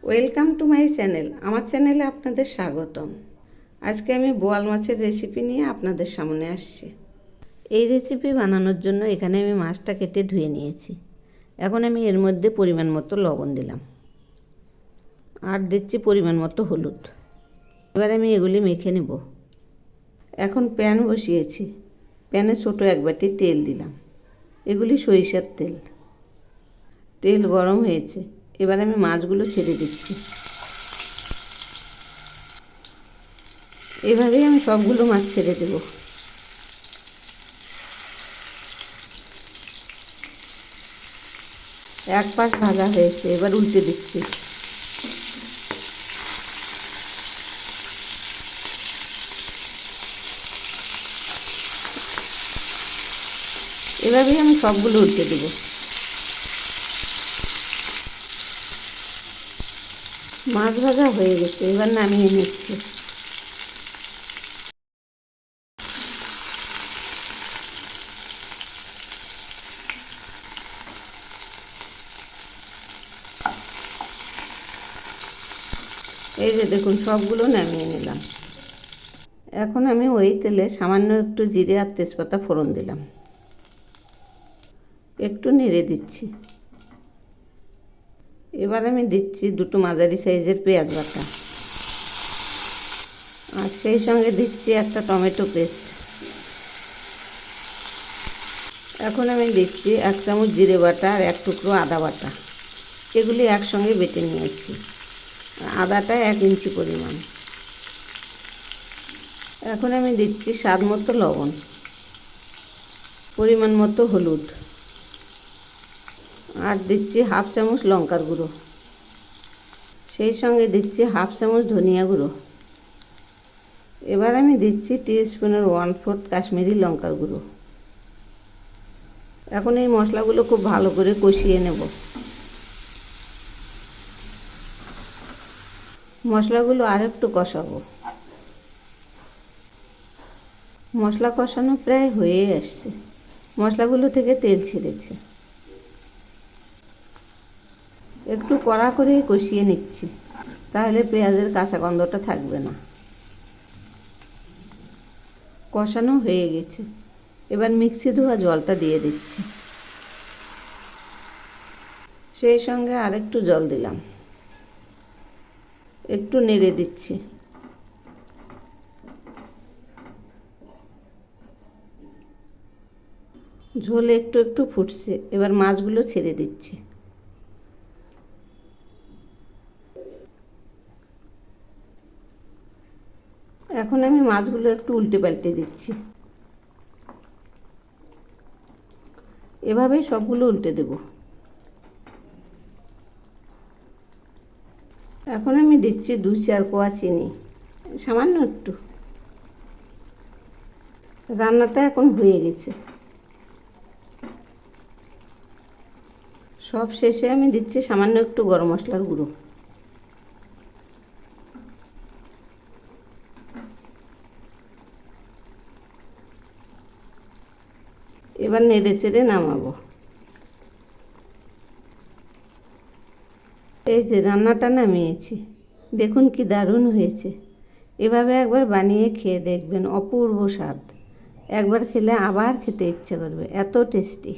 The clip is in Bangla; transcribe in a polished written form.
Welcome to my channel. আমার চ্যানেলে আপনাদের স্বাগতম। আজকে আমি বোয়াল মাছের রেসিপি নিয়ে আপনাদের সামনে আসছি। এই রেসিপি বানানোর জন্য এখানে আমি মাছটা কেটে ধুয়ে নিয়েছি। এখন আমি এর মধ্যে পরিমাণ মতো লবণ দিলাম আর দিচ্ছি পরিমাণ মতো হলুদ। এবার আমি এগুলি মেখে নেব। এখন প্যান বসিয়েছি, প্যানে ছোটো এক বাটি তেল দিলাম। এগুলি সরিষার তেল। তেল গরম হয়েছে, এবার আমি মাছগুলো ছেড়ে দিচ্ছি। এভাবেই আমি সবগুলো মাছ ছেড়ে দেব। এক পাশ ভাজা হয়েছে, এবার উল্টে দিচ্ছি। এভাবেই আমি সবগুলো উল্টে দেব। মাছ ভাজা হয়ে গেছে, এবার নামিয়ে নিচ্ছি। এই যে দেখুন, সবগুলো নামিয়ে নিলাম। এখন আমি ওই তেলে সামান্য একটু জিরে আর তেজপাতা ফোড়ন দিলাম। একটু নেড়ে দিচ্ছি। এবার আমি দিচ্ছি দুটো মাঝারি সাইজের পেঁয়াজ বাটা, আর সেই সঙ্গে দিচ্ছি একটা টমেটো পেস্ট। এখন আমি দিচ্ছি 1 চামচ জিরে বাটা আর 1 টুকরো আদা বাটা। এগুলি একসঙ্গে বেটে নিয়েছি। আদাটা 1 ইঞ্চি পরিমাণ। এখন আমি দিচ্ছি স্বাদ মতো লবণ, পরিমাণ মতো হলুদ, আর দিচ্ছি 1/2 চামচ লঙ্কার গুঁড়ো। সেই সঙ্গে দিচ্ছি 1/2 চামচ ধনিয়া গুঁড়ো। এবার আমি দিচ্ছি টিস্পুনের 1/4 কাশ্মীরি লঙ্কার গুঁড়ো। এখন এই মশলাগুলো খুব ভালো করে কষিয়ে নেব। মশলাগুলো আর একটু কষাবো। মশলা কষানো প্রায় হয়ে আসছে, মশলাগুলো থেকে তেল ছেড়েছে। একটু কড়া করে কষিয়ে নিচ্ছি, তাহলে পেঁয়াজের কাঁচা গন্ধটা থাকবে না। কষানো হয়ে গেছে, এবার মিক্সি ধোয়া জলটা দিয়ে দিচ্ছি। সেই সঙ্গে আরেকটু জল দিলাম। একটু নেড়ে দিচ্ছি। ঝোল একটু একটু ফুটছে, এবার মাছগুলো ছেড়ে দিচ্ছি। এখন আমি মাছগুলো একটু উল্টে পাল্টে দিচ্ছি। এভাবেই সবগুলো উল্টে দেব। এখন আমি দিচ্ছি 2-4 কোয়া চিনি, সামান্য একটু। রান্নাটা এখন হয়ে গেছে। সব শেষে আমি দিচ্ছি সামান্য একটু গরম মশলার গুঁড়ো। এবার নেড়ে চেড়ে নামাবো। এই যে রান্নাটা নামিয়েছি, দেখুন কি দারুণ হয়েছে। এভাবে একবার বানিয়ে খেয়ে দেখবেন, অপূর্ব স্বাদ। একবার খেলে আবার খেতে ইচ্ছে করবে, এত টেস্টি।